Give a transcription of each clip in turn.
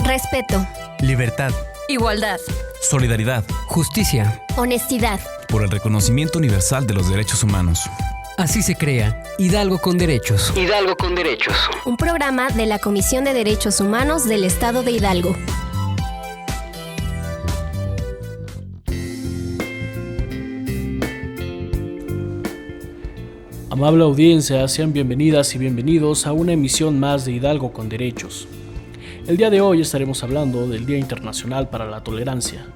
Respeto, libertad, igualdad, solidaridad, justicia, honestidad. por el reconocimiento universal de los derechos humanos. Así se crea Hidalgo con Derechos. Hidalgo con Derechos. Un programa de la Comisión de Derechos Humanos del Estado de Hidalgo. Amable audiencia, sean bienvenidas y bienvenidos a una emisión más de Hidalgo con Derechos. El día de hoy estaremos hablando del Día Internacional para la Tolerancia.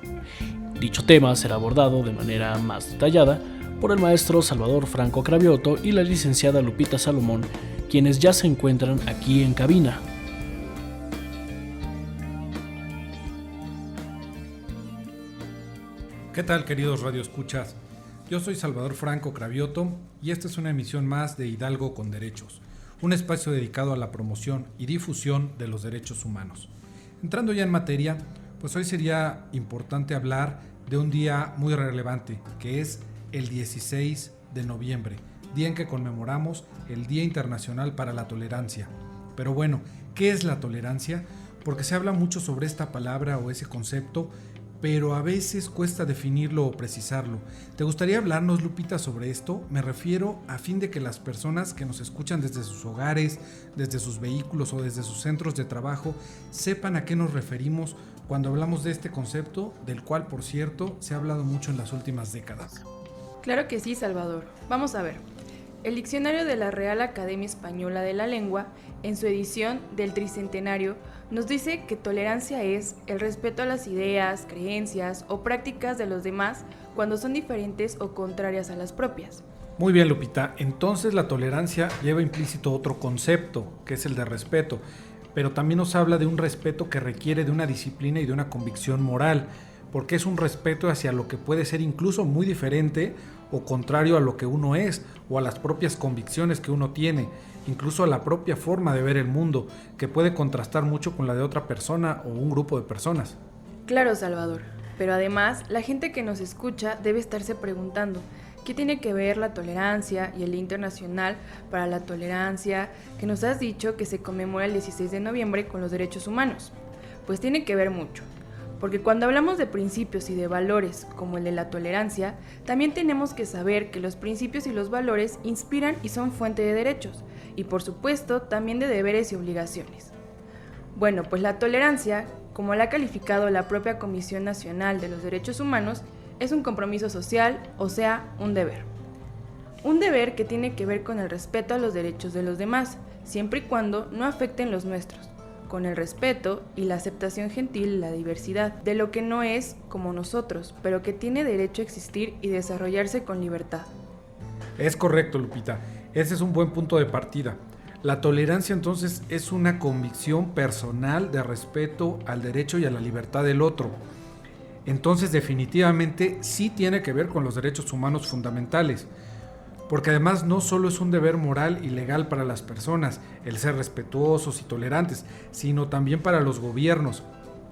Dicho tema será abordado de manera más detallada por el maestro Salvador Franco Cravioto y la licenciada Lupita Salomón, quienes ya se encuentran aquí en cabina. ¿Qué tal, queridos radioescuchas? Yo soy Salvador Franco Cravioto y esta es una emisión más de Hidalgo con Derechos, un espacio dedicado a la promoción y difusión de los derechos humanos. Entrando ya en materia, pues hoy sería importante hablar de un día muy relevante, que es el 16 de noviembre, día en que conmemoramos el Día Internacional para la Tolerancia. Pero bueno, ¿qué es la tolerancia? Porque se habla mucho sobre esta palabra o ese concepto, pero a veces cuesta definirlo o precisarlo. ¿Te gustaría hablarnos, Lupita, sobre esto? Me refiero a fin de que las personas que nos escuchan desde sus hogares, desde sus vehículos o desde sus centros de trabajo, sepan a qué nos referimos cuando hablamos de este concepto, del cual, por cierto, se ha hablado mucho en las últimas décadas. Claro que sí, Salvador. Vamos a ver. El diccionario de la Real Academia Española de la Lengua, en su edición del tricentenario, nos dice que tolerancia es el respeto a las ideas, creencias o prácticas de los demás cuando son diferentes o contrarias a las propias. Muy bien, Lupita. Entonces la tolerancia lleva implícito otro concepto, que es el de respeto, pero también nos habla de un respeto que requiere de una disciplina y de una convicción moral, porque es un respeto hacia lo que puede ser incluso muy diferente o contrario a lo que uno es o a las propias convicciones que uno tiene, incluso a la propia forma de ver el mundo, que puede contrastar mucho con la de otra persona o un grupo de personas. Claro, Salvador, pero además la gente que nos escucha debe estarse preguntando ¿qué tiene que ver la tolerancia y el Día Internacional para la Tolerancia que nos has dicho que se conmemora el 16 de noviembre con los derechos humanos? Pues tiene que ver mucho. Porque cuando hablamos de principios y de valores como el de la tolerancia, también tenemos que saber que los principios y los valores inspiran y son fuente de derechos, y por supuesto también de deberes y obligaciones. Bueno, pues la tolerancia, como la ha calificado la propia Comisión Nacional de los Derechos Humanos, es un compromiso social, o sea, un deber. Un deber que tiene que ver con el respeto a los derechos de los demás, siempre y cuando no afecten los nuestros, con el respeto y la aceptación gentil de la diversidad, de lo que no es como nosotros, pero que tiene derecho a existir y desarrollarse con libertad. Es correcto, Lupita. Ese es un buen punto de partida. La tolerancia entonces es una convicción personal de respeto al derecho y a la libertad del otro. Entonces definitivamente sí tiene que ver con los derechos humanos fundamentales. Porque además no solo es un deber moral y legal para las personas, el ser respetuosos y tolerantes, sino también para los gobiernos.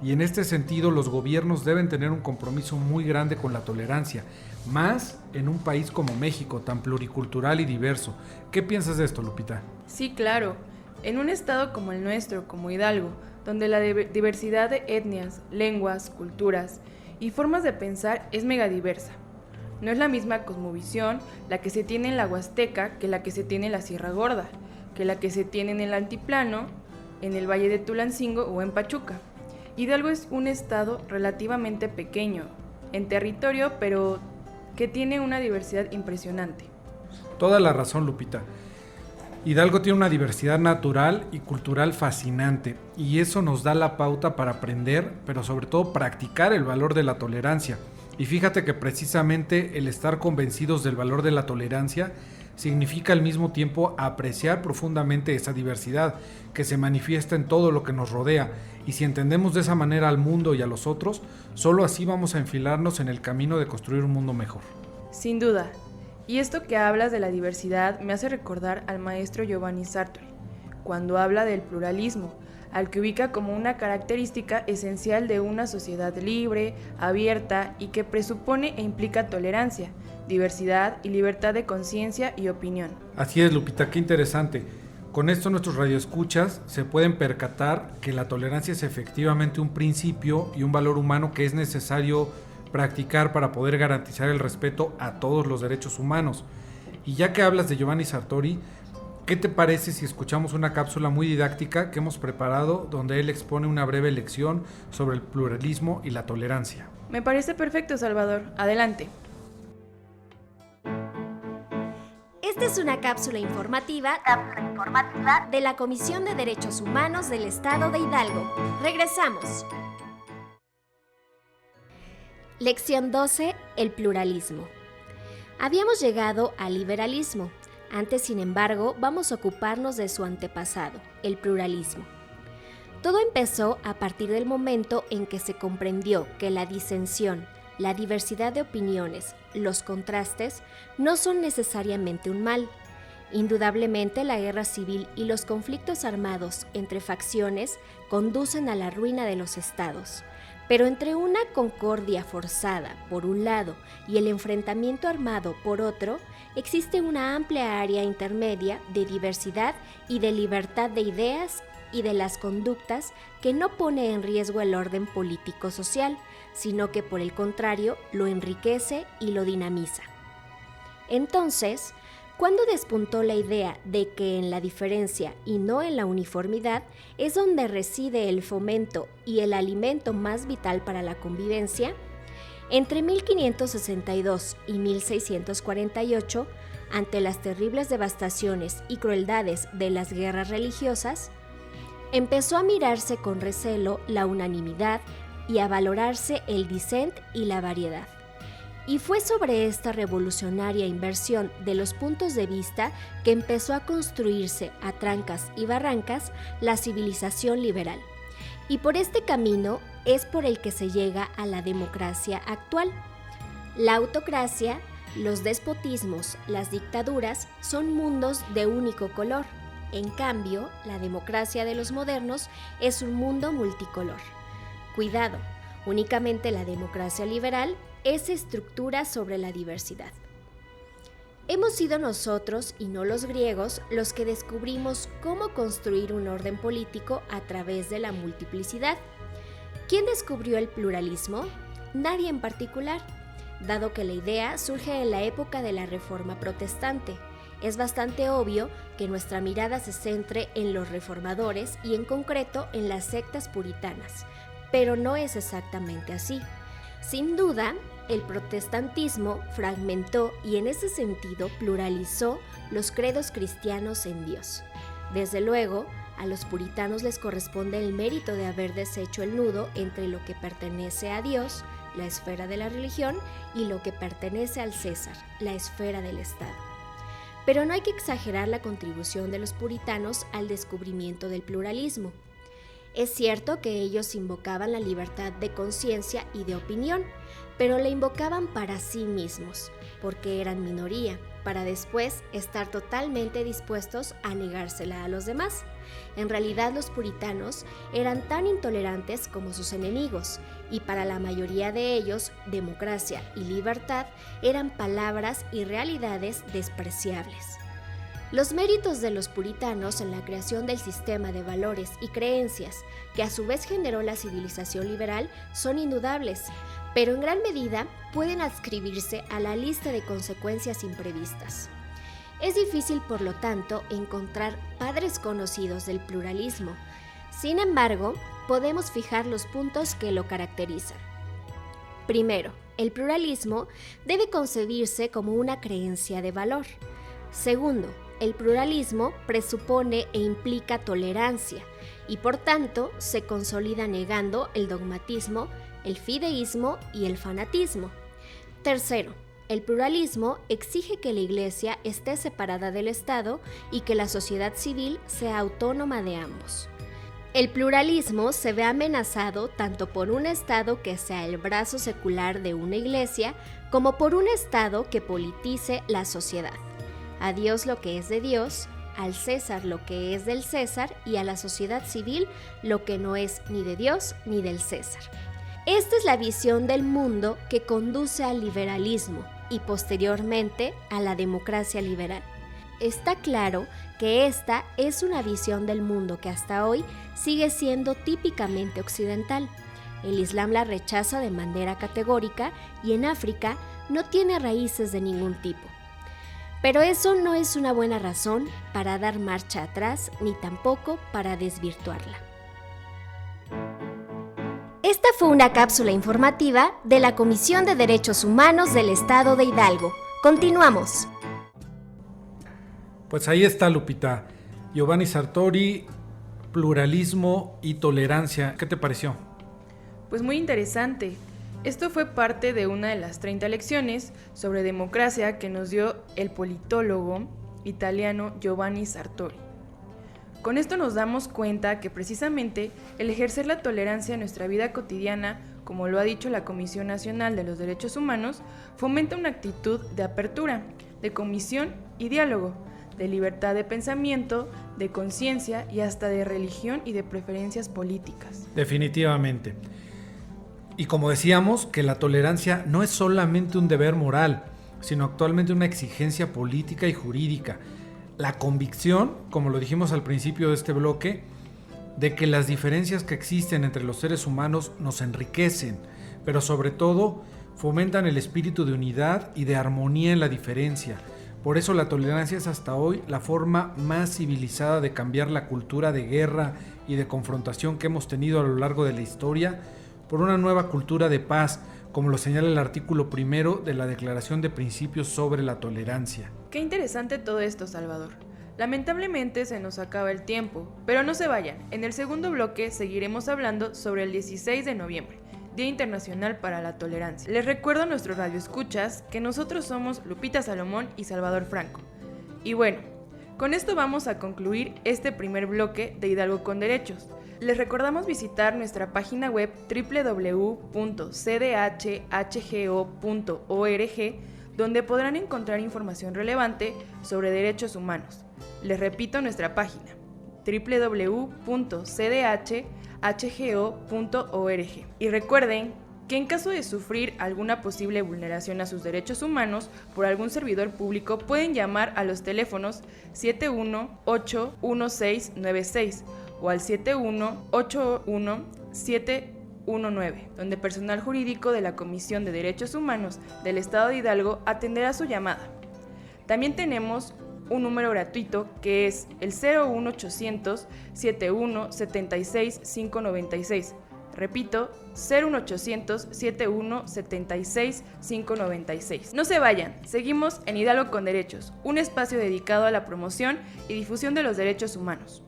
Y en este sentido los gobiernos deben tener un compromiso muy grande con la tolerancia, más en un país como México, tan pluricultural y diverso. ¿Qué piensas de esto, Lupita? Sí, claro. En un estado como el nuestro, como Hidalgo, donde la diversidad de etnias, lenguas, culturas y formas de pensar es megadiversa. No es la misma cosmovisión la que se tiene en la Huasteca que la que se tiene en la Sierra Gorda, que la que se tiene en el Altiplano, en el Valle de Tulancingo o en Pachuca. Hidalgo es un estado relativamente pequeño en territorio, pero que tiene una diversidad impresionante. Toda la razón, Lupita. Hidalgo tiene una diversidad natural y cultural fascinante, y eso nos da la pauta para aprender, pero sobre todo practicar el valor de la tolerancia. Y fíjate que precisamente el estar convencidos del valor de la tolerancia significa al mismo tiempo apreciar profundamente esa diversidad que se manifiesta en todo lo que nos rodea, y si entendemos de esa manera al mundo y a los otros, solo así vamos a enfilarnos en el camino de construir un mundo mejor. Sin duda. Y esto que hablas de la diversidad me hace recordar al maestro Giovanni Sartori, cuando habla del pluralismo, al que ubica como una característica esencial de una sociedad libre, abierta y que presupone e implica tolerancia, diversidad y libertad de conciencia y opinión. Así es, Lupita, qué interesante. Con esto nuestros radioescuchas se pueden percatar que la tolerancia es efectivamente un principio y un valor humano que es necesario practicar para poder garantizar el respeto a todos los derechos humanos. Y ya que hablas de Giovanni Sartori, ¿qué te parece si escuchamos una cápsula muy didáctica que hemos preparado donde él expone una breve lección sobre el pluralismo y la tolerancia? Me parece perfecto, Salvador. Adelante. Esta es una cápsula informativa de la Comisión de Derechos Humanos del Estado de Hidalgo. Regresamos. Lección 12. El pluralismo. Habíamos llegado al liberalismo. Antes, sin embargo, vamos a ocuparnos de su antepasado, el pluralismo. Todo empezó a partir del momento en que se comprendió que la disensión, la diversidad de opiniones, los contrastes, no son necesariamente un mal. Indudablemente, la guerra civil y los conflictos armados entre facciones conducen a la ruina de los estados. Pero entre una concordia forzada, por un lado, y el enfrentamiento armado, por otro, existe una amplia área intermedia de diversidad y de libertad de ideas y de las conductas que no pone en riesgo el orden político-social, sino que por el contrario lo enriquece y lo dinamiza. Entonces, ¿cuándo despuntó la idea de que en la diferencia y no en la uniformidad es donde reside el fomento y el alimento más vital para la convivencia? Entre 1562 y 1648, ante las terribles devastaciones y crueldades de las guerras religiosas, empezó a mirarse con recelo la unanimidad y a valorarse el dissent y la variedad. Y fue sobre esta revolucionaria inversión de los puntos de vista que empezó a construirse a trancas y barrancas la civilización liberal. Y por este camino es por el que se llega a la democracia actual. La autocracia, los despotismos, las dictaduras son mundos de único color. En cambio, la democracia de los modernos es un mundo multicolor. Cuidado, únicamente la democracia liberal es estructura sobre la diversidad. Hemos sido nosotros, y no los griegos, los que descubrimos cómo construir un orden político a través de la multiplicidad. ¿Quién descubrió el pluralismo? Nadie en particular, dado que la idea surge en la época de la Reforma Protestante. Es bastante obvio que nuestra mirada se centre en los reformadores y en concreto en las sectas puritanas, pero no es exactamente así. Sin duda, el protestantismo fragmentó y en ese sentido pluralizó los credos cristianos en Dios. Desde luego, a los puritanos les corresponde el mérito de haber deshecho el nudo entre lo que pertenece a Dios, la esfera de la religión, y lo que pertenece al César, la esfera del Estado. Pero no hay que exagerar la contribución de los puritanos al descubrimiento del pluralismo. Es cierto que ellos invocaban la libertad de conciencia y de opinión, pero la invocaban para sí mismos, porque eran minoría, para después estar totalmente dispuestos a negársela a los demás. En realidad, los puritanos eran tan intolerantes como sus enemigos, y para la mayoría de ellos, democracia y libertad eran palabras y realidades despreciables. Los méritos de los puritanos en la creación del sistema de valores y creencias, que a su vez generó la civilización liberal, son indudables, pero en gran medida pueden adscribirse a la lista de consecuencias imprevistas. Es difícil, por lo tanto, encontrar padres conocidos del pluralismo. Sin embargo, podemos fijar los puntos que lo caracterizan. Primero, el pluralismo debe concebirse como una creencia de valor. Segundo, el pluralismo presupone e implica tolerancia y por tanto se consolida negando el dogmatismo, el fideísmo y el fanatismo. Tercero, el pluralismo exige que la Iglesia esté separada del Estado y que la sociedad civil sea autónoma de ambos. El pluralismo se ve amenazado tanto por un Estado que sea el brazo secular de una Iglesia como por un Estado que politice la sociedad. A Dios lo que es de Dios, al César lo que es del César y a la sociedad civil lo que no es ni de Dios ni del César. Esta es la visión del mundo que conduce al liberalismo y posteriormente a la democracia liberal. Está claro que esta es una visión del mundo que hasta hoy sigue siendo típicamente occidental. El Islam la rechaza de manera categórica y en África no tiene raíces de ningún tipo. Pero eso no es una buena razón para dar marcha atrás ni tampoco para desvirtuarla. Esta fue una cápsula informativa de la Comisión de Derechos Humanos del Estado de Hidalgo. Continuamos. Pues ahí está, Lupita. Giovanni Sartori, pluralismo y tolerancia. ¿Qué te pareció? Pues muy interesante. Esto fue parte de una de las 30 lecciones sobre democracia que nos dio el politólogo italiano Giovanni Sartori. Con esto nos damos cuenta que precisamente el ejercer la tolerancia en nuestra vida cotidiana, como lo ha dicho la Comisión Nacional de los Derechos Humanos, fomenta una actitud de apertura, de comisión y diálogo, de libertad de pensamiento, de conciencia y hasta de religión y de preferencias políticas. Definitivamente. Y como decíamos, que la tolerancia no es solamente un deber moral, sino actualmente una exigencia política y jurídica. La convicción, como lo dijimos al principio de este bloque, de que las diferencias que existen entre los seres humanos nos enriquecen, pero sobre todo fomentan el espíritu de unidad y de armonía en la diferencia. Por eso la tolerancia es hasta hoy la forma más civilizada de cambiar la cultura de guerra y de confrontación que hemos tenido a lo largo de la historia por una nueva cultura de paz, como lo señala el artículo 1 de la Declaración de Principios sobre la Tolerancia. Qué interesante todo esto, Salvador. Lamentablemente se nos acaba el tiempo, pero no se vayan. En el segundo bloque seguiremos hablando sobre el 16 de noviembre, Día Internacional para la Tolerancia. Les recuerdo a nuestros radioescuchas que nosotros somos Lupita Salomón y Salvador Franco. Y bueno, con esto vamos a concluir este primer bloque de Hidalgo con Derechos. Les recordamos visitar nuestra página web www.cdhhgo.org, donde podrán encontrar información relevante sobre derechos humanos. Les repito nuestra página www.cdhhgo.org. Y recuerden que en caso de sufrir alguna posible vulneración a sus derechos humanos por algún servidor público, pueden llamar a los teléfonos 718-1696 o al 7181-719, donde personal jurídico de la Comisión de Derechos Humanos del Estado de Hidalgo atenderá su llamada. También tenemos un número gratuito que es el 01800 71 76 596. Repito, 01800 71 76 596. No se vayan, seguimos en Hidalgo con Derechos, un espacio dedicado a la promoción y difusión de los derechos humanos.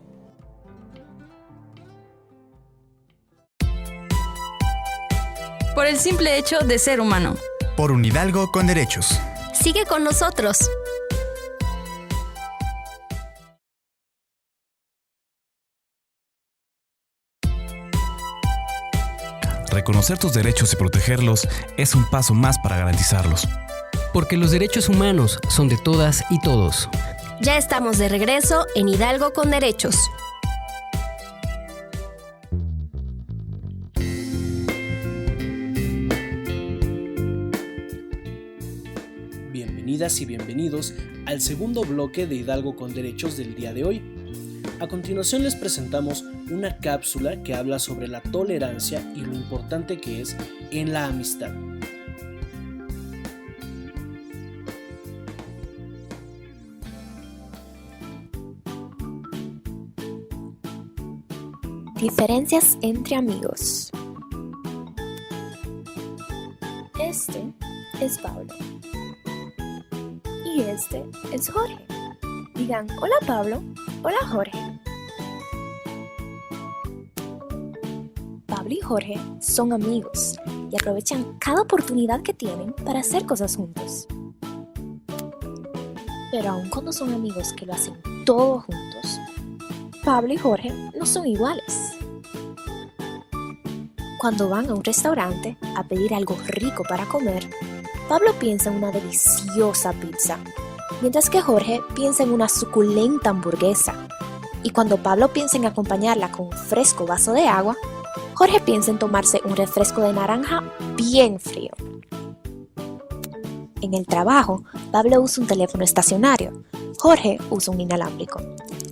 Por el simple hecho de ser humano. Por un Hidalgo con derechos. Sigue con nosotros. Reconocer tus derechos y protegerlos es un paso más para garantizarlos. Porque los derechos humanos son de todas y todos. Ya estamos de regreso en Hidalgo con Derechos. Bienvenidas y bienvenidos al segundo bloque de Hidalgo con Derechos del día de hoy. A continuación les presentamos una cápsula que habla sobre la tolerancia y lo importante que es en la amistad. Diferencias entre amigos. Este es Pablo. Y este es Jorge. Digan, hola Pablo, hola Jorge. Pablo y Jorge son amigos y aprovechan cada oportunidad que tienen para hacer cosas juntos. Pero aun cuando son amigos que lo hacen todo juntos, Pablo y Jorge no son iguales. Cuando van a un restaurante a pedir algo rico para comer, Pablo piensa en una deliciosa pizza, mientras que Jorge piensa en una suculenta hamburguesa. Y cuando Pablo piensa en acompañarla con un fresco vaso de agua, Jorge piensa en tomarse un refresco de naranja bien frío. En el trabajo, Pablo usa un teléfono estacionario, Jorge usa un inalámbrico.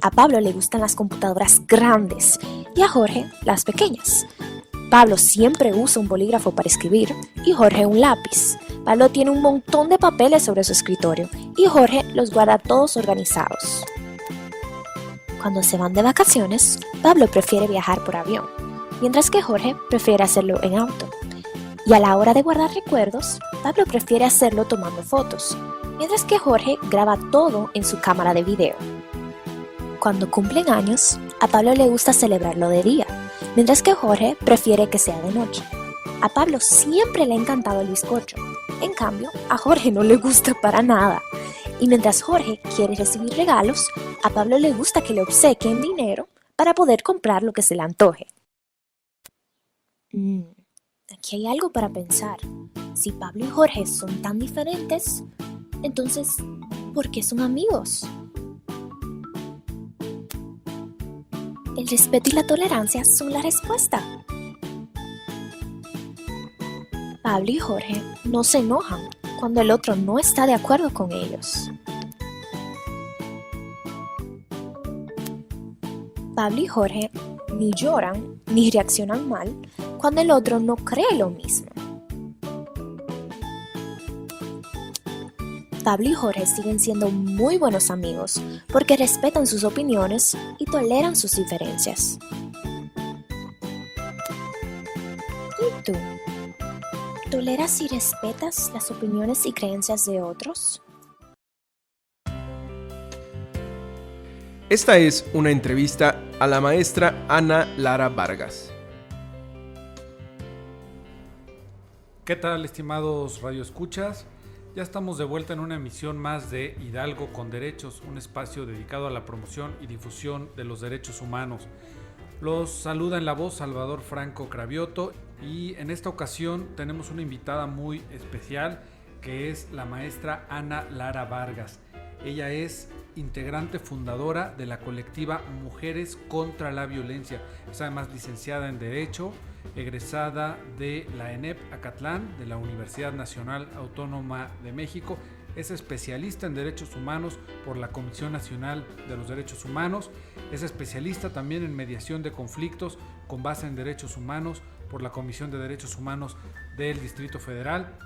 A Pablo le gustan las computadoras grandes y a Jorge las pequeñas. Pablo siempre usa un bolígrafo para escribir y Jorge un lápiz. Pablo tiene un montón de papeles sobre su escritorio y Jorge los guarda todos organizados. Cuando se van de vacaciones, Pablo prefiere viajar por avión, mientras que Jorge prefiere hacerlo en auto. Y a la hora de guardar recuerdos, Pablo prefiere hacerlo tomando fotos, mientras que Jorge graba todo en su cámara de video. Cuando cumplen años, a Pablo le gusta celebrarlo de día, mientras que Jorge prefiere que sea de noche. A Pablo siempre le ha encantado el bizcocho, en cambio, a Jorge no le gusta para nada. Y mientras Jorge quiere recibir regalos, a Pablo le gusta que le obsequien dinero para poder comprar lo que se le antoje. Aquí hay algo para pensar. Si Pablo y Jorge son tan diferentes, entonces, ¿por qué son amigos? El respeto y la tolerancia son la respuesta. Pablo y Jorge no se enojan cuando el otro no está de acuerdo con ellos. Pablo y Jorge ni lloran ni reaccionan mal cuando el otro no cree lo mismo. Pablo y Jorge siguen siendo muy buenos amigos porque respetan sus opiniones y toleran sus diferencias. ¿Y tú? ¿Toleras y respetas las opiniones y creencias de otros? Esta es una entrevista a la maestra Ana Lara Vargas. ¿Qué tal, estimados radioescuchas? Ya estamos de vuelta en una emisión más de Hidalgo con Derechos, un espacio dedicado a la promoción y difusión de los derechos humanos. Los saluda en la voz Salvador Franco Cravioto y en esta ocasión tenemos una invitada muy especial que es la maestra Ana Lara Vargas. Ella es integrante fundadora de la colectiva Mujeres contra la Violencia. Es además licenciada en Derecho, egresada de la ENEP Acatlán, de la Universidad Nacional Autónoma de México. Es especialista en Derechos Humanos por la Comisión Nacional de los Derechos Humanos. Es especialista también en mediación de conflictos con base en derechos humanos por la Comisión de Derechos Humanos del Distrito Federal.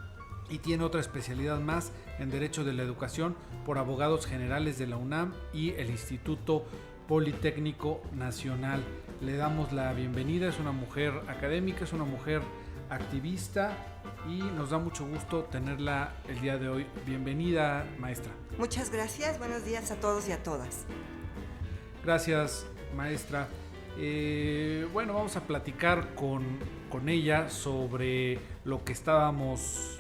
Y tiene otra especialidad más en Derecho de la Educación por Abogados Generales de la UNAM y el Instituto Politécnico Nacional. Le damos la bienvenida, es una mujer académica, es una mujer activista y nos da mucho gusto tenerla el día de hoy. Bienvenida, maestra. Muchas gracias, buenos días a todos y a todas. Gracias, maestra. Bueno, vamos a platicar con ella sobre lo que estábamos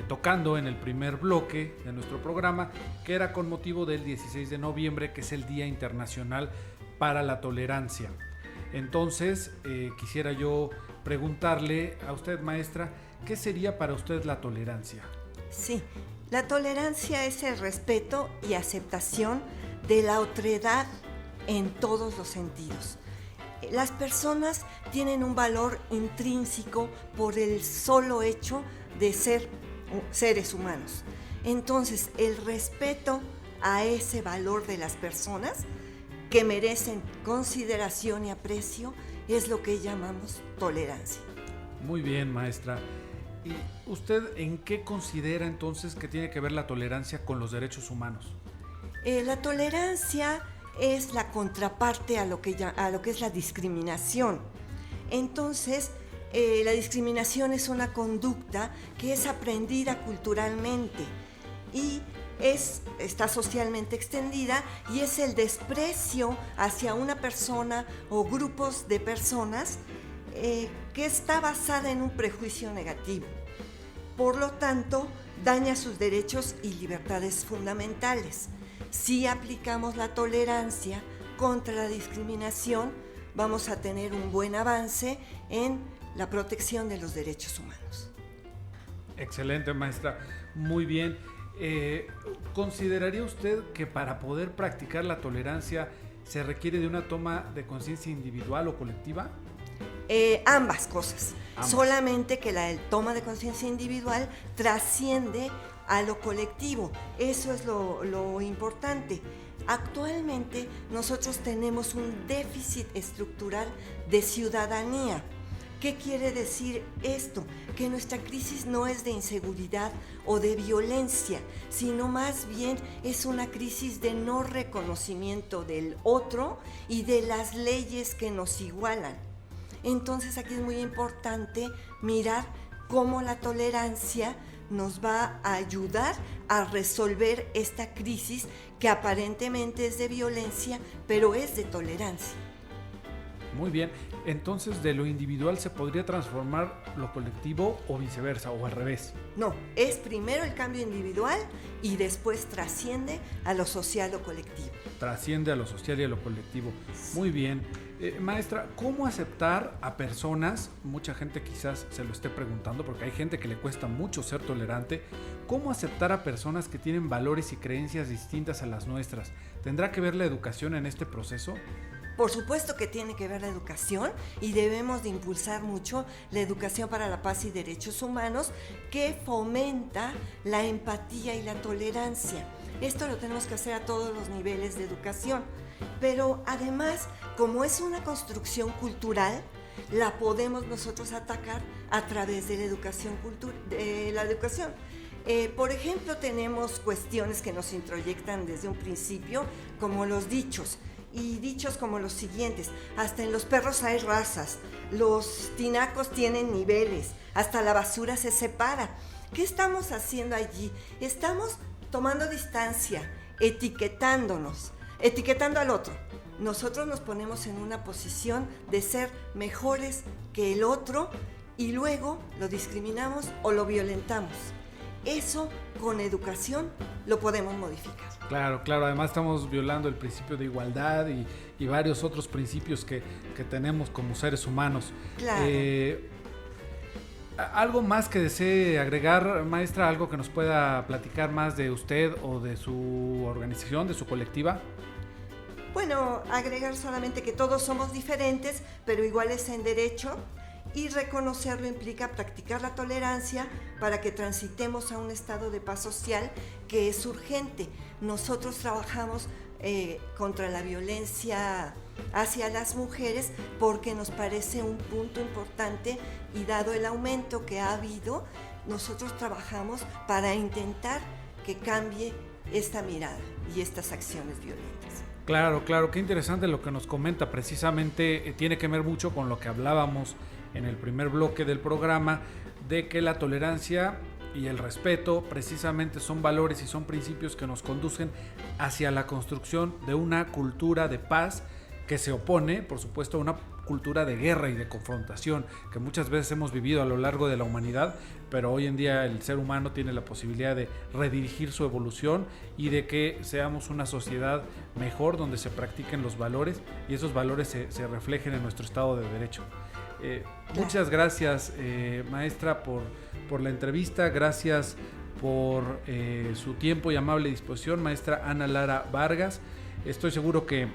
tocando en el primer bloque de nuestro programa, que era con motivo del 16 de noviembre, que es el Día Internacional para la Tolerancia. Entonces, quisiera yo preguntarle a usted, maestra, ¿qué sería para usted la tolerancia? Sí, la tolerancia es el respeto y aceptación de la otredad en todos los sentidos. Las personas tienen un valor intrínseco por el solo hecho de ser seres humanos. Entonces, el respeto a ese valor de las personas que merecen consideración y aprecio es lo que llamamos tolerancia. Muy bien, maestra. ¿Y usted en qué considera entonces que tiene que ver la tolerancia con los derechos humanos? La tolerancia es la contraparte a lo que es la discriminación. Entonces, la discriminación es una conducta que es aprendida culturalmente y está socialmente extendida y es el desprecio hacia una persona o grupos de personas que está basada en un prejuicio negativo. Por lo tanto, daña sus derechos y libertades fundamentales. Si aplicamos la tolerancia contra la discriminación, vamos a tener un buen avance en la protección de los derechos humanos. Excelente, maestra. Muy bien. ¿Consideraría usted que para poder practicar la tolerancia se requiere de una toma de conciencia individual o colectiva? Ambas cosas. Solamente que la toma de conciencia individual trasciende a lo colectivo. Eso es lo importante. Actualmente nosotros tenemos un déficit estructural de ciudadanía. ¿Qué quiere decir esto? Que nuestra crisis no es de inseguridad o de violencia, sino más bien es una crisis de no reconocimiento del otro y de las leyes que nos igualan. Entonces aquí es muy importante mirar cómo la tolerancia nos va a ayudar a resolver esta crisis que aparentemente es de violencia, pero es de tolerancia. Muy bien, entonces de lo individual se podría transformar lo colectivo o viceversa, o al revés. No, es primero el cambio individual y después trasciende a lo social o colectivo. Trasciende a lo social y a lo colectivo. Muy bien. Maestra, ¿cómo aceptar a personas? Mucha gente quizás se lo esté preguntando porque hay gente que le cuesta mucho ser tolerante. ¿Cómo aceptar a personas que tienen valores y creencias distintas a las nuestras? ¿Tendrá que ver la educación en este proceso? Por supuesto que tiene que ver la educación y debemos de impulsar mucho la educación para la paz y derechos humanos que fomenta la empatía y la tolerancia. Esto lo tenemos que hacer a todos los niveles de educación, pero además, como es una construcción cultural, la podemos nosotros atacar a través de la educación. Por ejemplo, tenemos cuestiones que nos introyectan desde un principio, como los dichos. Y dichos como los siguientes: hasta en los perros hay razas, los tinacos tienen niveles, hasta la basura se separa. ¿Qué estamos haciendo allí? Estamos tomando distancia, etiquetando al otro. Nosotros nos ponemos en una posición de ser mejores que el otro y luego lo discriminamos o lo violentamos. Eso con educación lo podemos modificar. Claro, además estamos violando el principio de igualdad y varios otros principios que tenemos como seres humanos. Claro. ¿Algo más que desee agregar, maestra? ¿Algo que nos pueda platicar más de usted o de su organización, de su colectiva? Bueno, agregar solamente que todos somos diferentes, pero iguales en derecho. Y reconocerlo implica practicar la tolerancia para que transitemos a un estado de paz social que es urgente. Nosotros trabajamos contra la violencia hacia las mujeres porque nos parece un punto importante y dado el aumento que ha habido, nosotros trabajamos para intentar que cambie esta mirada y estas acciones violentas. Claro, qué interesante lo que nos comenta. Precisamente tiene que ver mucho con lo que hablábamos en el primer bloque del programa, de que la tolerancia y el respeto precisamente son valores y son principios que nos conducen hacia la construcción de una cultura de paz que se opone, por supuesto, a una cultura de guerra y de confrontación que muchas veces hemos vivido a lo largo de la humanidad, pero hoy en día el ser humano tiene la posibilidad de redirigir su evolución y de que seamos una sociedad mejor donde se practiquen los valores y esos valores se reflejen en nuestro Estado de Derecho. Muchas gracias, maestra, por la entrevista. Gracias por su tiempo y amable disposición, maestra Ana Lara Vargas. Estoy seguro que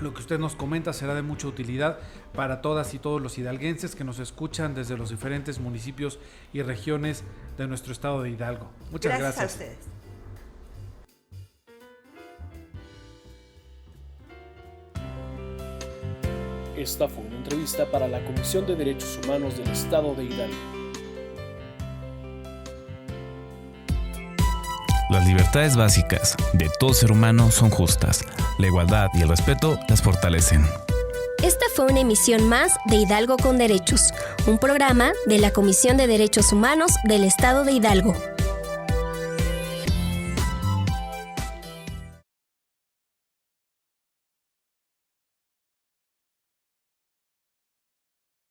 lo que usted nos comenta será de mucha utilidad para todas y todos los hidalguenses que nos escuchan desde los diferentes municipios y regiones de nuestro estado de Hidalgo. Muchas gracias. Gracias a ustedes. Esta fue una entrevista para la Comisión de Derechos Humanos del Estado de Hidalgo. Las libertades básicas de todo ser humano son justas. La igualdad y el respeto las fortalecen. Esta fue una emisión más de Hidalgo con Derechos, un programa de la Comisión de Derechos Humanos del Estado de Hidalgo.